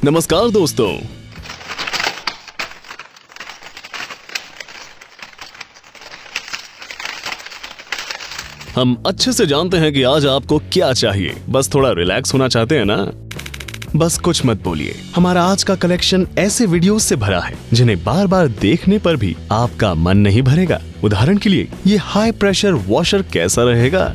नमस्कार दोस्तों। हम अच्छे से जानते हैं कि आज आपको क्या चाहिए। बस थोड़ा रिलैक्स होना चाहते हैं ना? बस कुछ मत बोलिए। हमारा आज का कलेक्शन ऐसे वीडियोस से भरा है जिन्हें बार बार देखने पर भी आपका मन नहीं भरेगा। उदाहरण के लिए, ये हाई प्रेशर वॉशर कैसा रहेगा?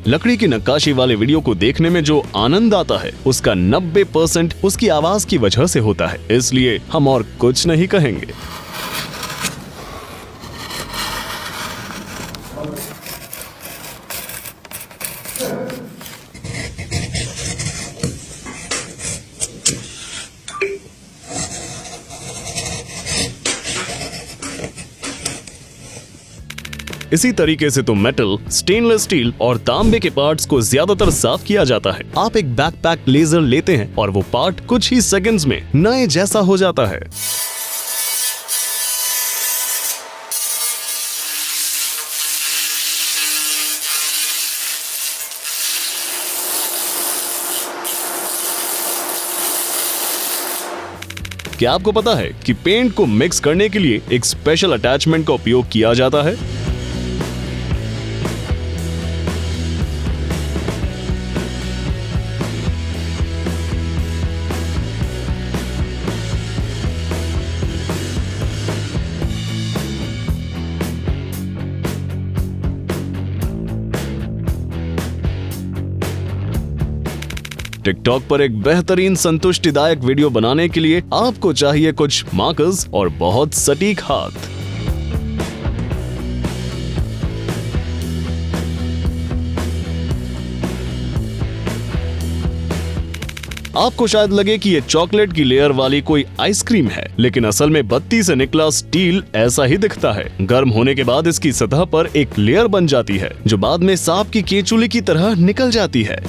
लकड़ी की नक्काशी वाले वीडियो को देखने में जो आनंद आता है उसका 90% उसकी आवाज की वजह से होता है, इसलिए हम और कुछ नहीं कहेंगे। इसी तरीके से तो मेटल, स्टेनलेस स्टील और तांबे के पार्ट्स को ज्यादातर साफ किया जाता है। आप एक बैकपैक लेजर लेते हैं और वो पार्ट कुछ ही सेकंड्स में नए जैसा हो जाता है। क्या आपको पता है कि पेंट को मिक्स करने के लिए एक स्पेशल अटैचमेंट का उपयोग किया जाता है? टिकटॉक पर एक बेहतरीन संतुष्टिदायक वीडियो बनाने के लिए आपको चाहिए कुछ मार्कर्स और बहुत सटीक हाथ। आपको शायद लगे कि ये चॉकलेट की लेयर वाली कोई आइसक्रीम है, लेकिन असल में बत्ती से निकला स्टील ऐसा ही दिखता है। गर्म होने के बाद इसकी सतह पर एक लेयर बन जाती है जो बाद में सांप की केंचुली की तरह निकल जाती है।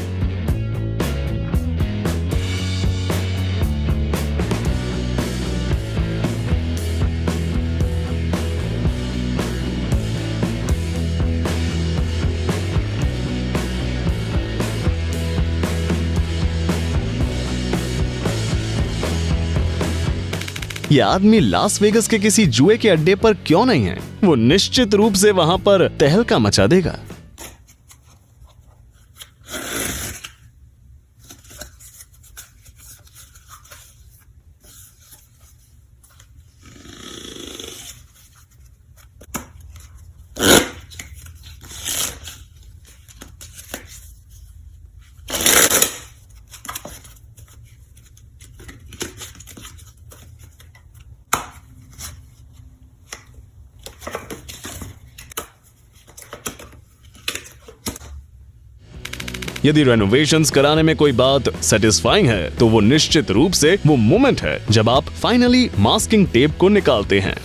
ये आदमी लास वेगस के किसी जुए के अड्डे पर क्यों नहीं है? वो निश्चित रूप से वहां पर तहलका मचा देगा। यदि रेनोवेशंस कराने में कोई बात सेटिस्फाइंग है तो वो निश्चित रूप से वो मोमेंट है जब आप फाइनली मास्किंग टेप को निकालते हैं।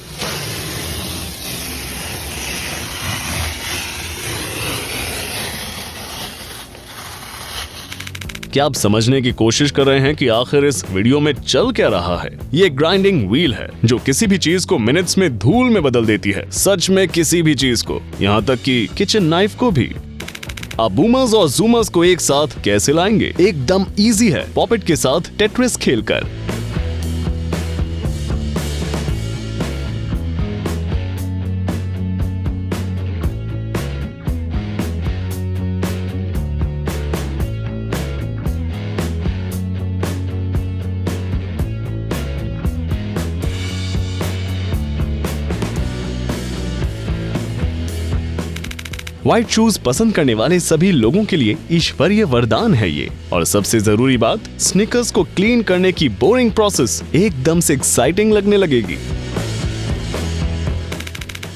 क्या आप समझने की कोशिश कर रहे हैं कि आखिर इस वीडियो में चल क्या रहा है? ये ग्राइंडिंग व्हील है जो किसी भी चीज को मिनट्स में धूल में बदल देती है। सच में किसी भी चीज को, यहाँ तक कि किचन नाइफ को भी। आप बूमर्स और जूमर्स को एक साथ कैसे लाएंगे? एकदम इजी है, पॉपेट के साथ टेट्रिस खेलकर। व्हाइट शूज पसंद करने वाले सभी लोगों के लिए ईश्वरीय वरदान है ये। और सबसे जरूरी बात, स्नीकर्स को क्लीन करने की बोरिंग प्रोसेस एकदम से एक्साइटिंग लगने लगेगी।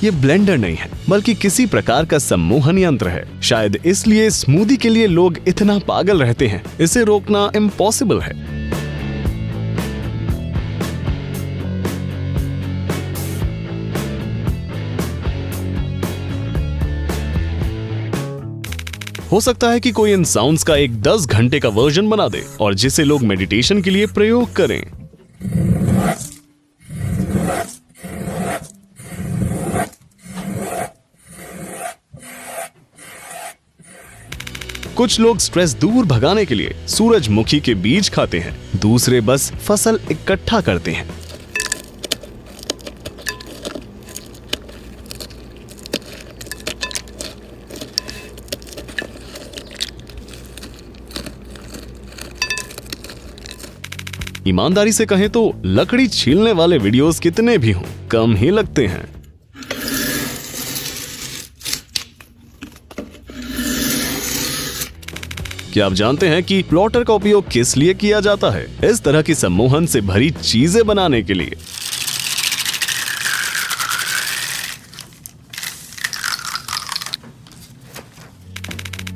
ये ब्लेंडर नहीं है बल्कि किसी प्रकार का सम्मोहन यंत्र है। शायद इसलिए स्मूदी के लिए लोग इतना पागल रहते हैं। इसे रोकना इम्पॉसिबल है। हो सकता है कि कोई इन साउंड्स का एक 10 घंटे का वर्जन बना दे और जिसे लोग मेडिटेशन के लिए प्रयोग करें। कुछ लोग स्ट्रेस दूर भगाने के लिए सूरजमुखी के बीज खाते हैं, दूसरे बस फसल इकट्ठा करते हैं। ईमानदारी से कहें तो लकड़ी छीलने वाले वीडियोस कितने भी हों, कम ही लगते हैं। क्या आप जानते हैं कि प्लॉटर का उपयोग किस लिए किया जाता है? इस तरह की सम्मोहन से भरी चीजें बनाने के लिए।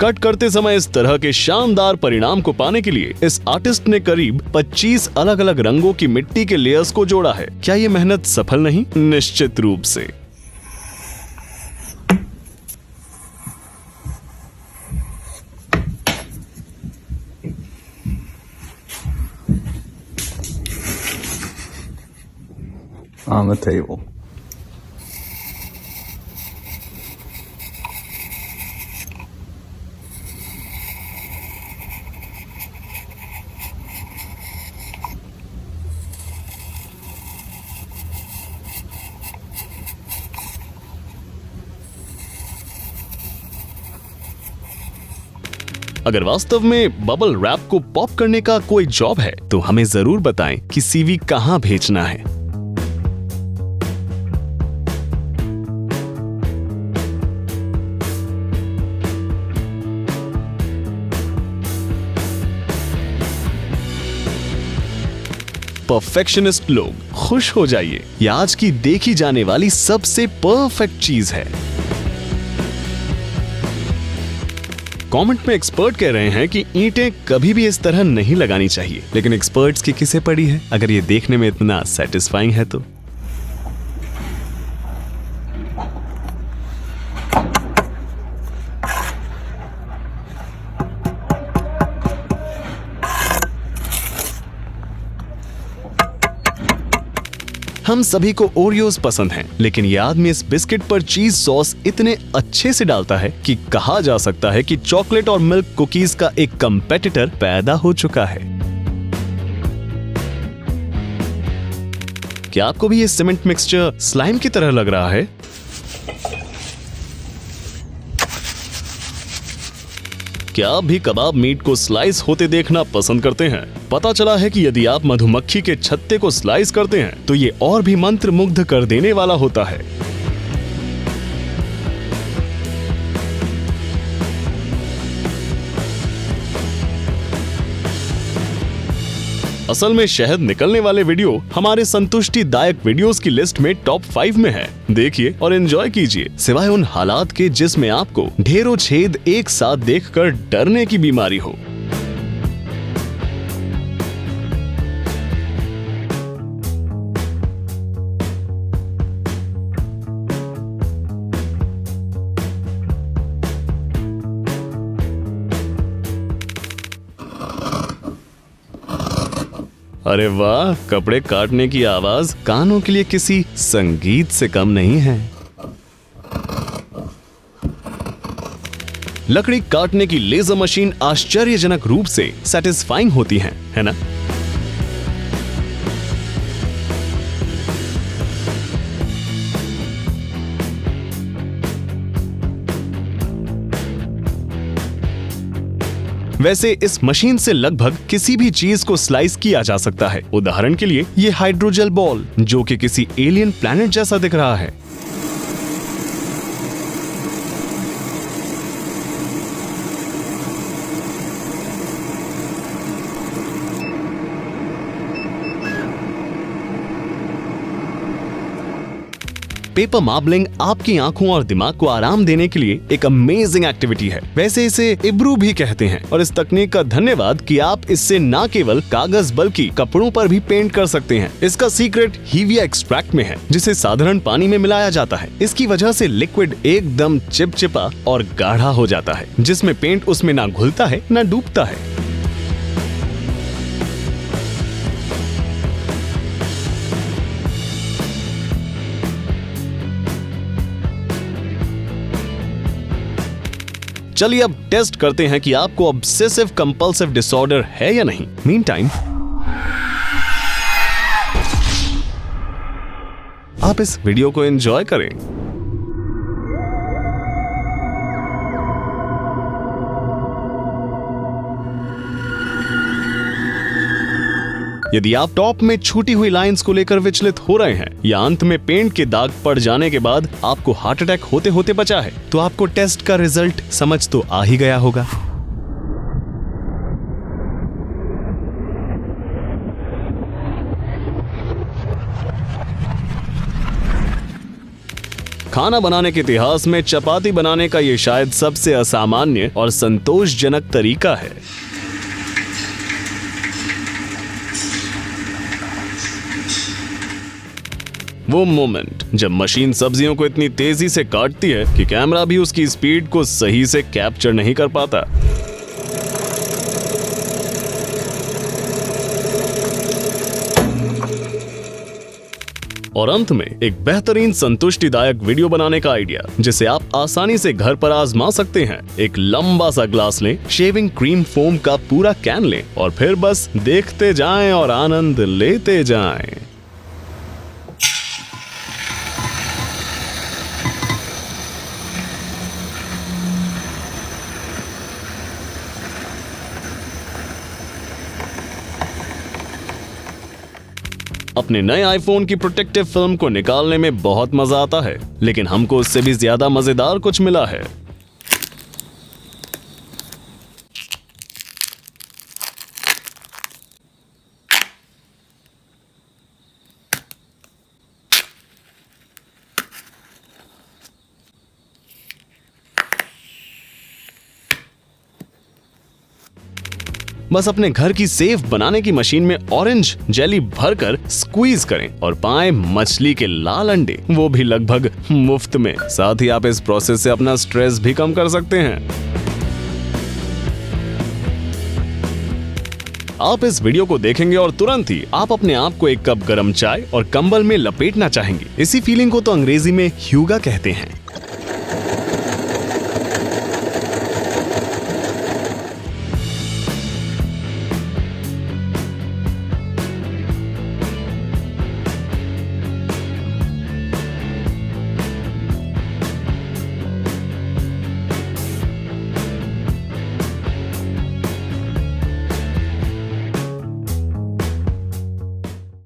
कट करते समय इस तरह के शानदार परिणाम को पाने के लिए इस आर्टिस्ट ने करीब 25 अलग अलग रंगों की मिट्टी के लेयर्स को जोड़ा है। क्या ये मेहनत सफल नहीं? निश्चित रूप से। On the table. अगर वास्तव में बबल रैप को पॉप करने का कोई जॉब है तो हमें जरूर बताएं कि सीवी कहां भेजना है। परफेक्शनिस्ट लोग खुश हो जाइए, यह आज की देखी जाने वाली सबसे परफेक्ट चीज है। कमेंट में एक्सपर्ट कह रहे हैं कि ईंटें कभी भी इस तरह नहीं लगानी चाहिए, लेकिन एक्सपर्ट्स की किसे पड़ी है अगर ये देखने में इतना सेटिस्फाइंग है तो। हम सभी को ओरियोस पसंद हैं, लेकिन ये आदमी इस बिस्किट पर चीज सॉस इतने अच्छे से डालता है कि कहा जा सकता है कि चॉकलेट और मिल्क कुकीज का एक कंपेटिटर पैदा हो चुका है। क्या आपको भी ये सीमेंट मिक्सचर स्लाइम की तरह लग रहा है? क्या आप भी कबाब मीट को स्लाइस होते देखना पसंद करते हैं? पता चला है कि यदि आप मधुमक्खी के छत्ते को स्लाइस करते हैं तो ये और भी मंत्रमुग्ध कर देने वाला होता है। असल में शहद निकलने वाले वीडियो हमारे संतुष्टिदायक वीडियोस की लिस्ट में टॉप 5 में है। देखिए और एंजॉय कीजिए, सिवाय उन हालात के जिसमें आपको ढेरों छेद एक साथ देखकर डरने की बीमारी हो। अरे वाह, कपड़े काटने की आवाज कानों के लिए किसी संगीत से कम नहीं है। लकड़ी काटने की लेजर मशीन आश्चर्यजनक रूप से सेटिस्फाइंग होती है ना? वैसे इस मशीन से लगभग किसी भी चीज को स्लाइस किया जा सकता है। उदाहरण के लिए ये हाइड्रोजेल बॉल जो कि किसी एलियन प्लैनेट जैसा दिख रहा है। पेपर मार्बलिंग आपकी आंखों और दिमाग को आराम देने के लिए एक अमेजिंग एक्टिविटी है। वैसे इसे इब्रू भी कहते हैं और इस तकनीक का धन्यवाद कि आप इससे न केवल कागज बल्कि कपड़ों पर भी पेंट कर सकते हैं। इसका सीक्रेट हीविया एक्सट्रैक्ट में है, जिसे साधारण पानी में मिलाया जाता है। इसकी वजह से लिक्विड एकदम चिपचिपा और गाढ़ा हो जाता है, जिसमें पेंट उसमें ना घुलता है ना डूबता है। चलिए अब टेस्ट करते हैं कि आपको ऑब्सेसिव कंपल्सिव डिसऑर्डर है या नहीं। मीन टाइम आप इस वीडियो को एंजॉय करें। यदि आप टॉप में छूटी हुई लाइंस को लेकर विचलित हो रहे हैं या अंत में पेंट के दाग पड़ जाने के बाद आपको हार्ट अटैक होते होते बचा है, तो आपको टेस्ट का रिजल्ट समझ तो आ ही गया होगा। खाना बनाने के इतिहास में चपाती बनाने का ये शायद सबसे असामान्य और संतोषजनक तरीका है। वो मोमेंट जब मशीन सब्जियों को इतनी तेजी से काटती है कि कैमरा भी उसकी स्पीड को सही से कैप्चर नहीं कर पाता। और अंत में एक बेहतरीन संतुष्टिदायक वीडियो बनाने का आइडिया, जिसे आप आसानी से घर पर आजमा सकते हैं। एक लंबा सा ग्लास लें, शेविंग क्रीम फोम का पूरा कैन लें और फिर बस देखते जाएं और आनंद लेते जाएं। अपने नए आईफोन की प्रोटेक्टिव फिल्म को निकालने में बहुत मजा आता है, लेकिन हमको उससे भी ज्यादा मजेदार कुछ मिला है। बस अपने घर की सेफ बनाने की मशीन में ऑरेंज जेली भरकर स्क्वीज करें और पाएं मछली के लाल अंडे, वो भी लगभग मुफ्त में। साथ ही आप इस प्रोसेस से अपना स्ट्रेस भी कम कर सकते हैं। आप इस वीडियो को देखेंगे और तुरंत ही आप अपने आप को एक कप गर्म चाय और कंबल में लपेटना चाहेंगे। इसी फीलिंग को तो अंग्रेजी में ह्यूगा कहते हैं।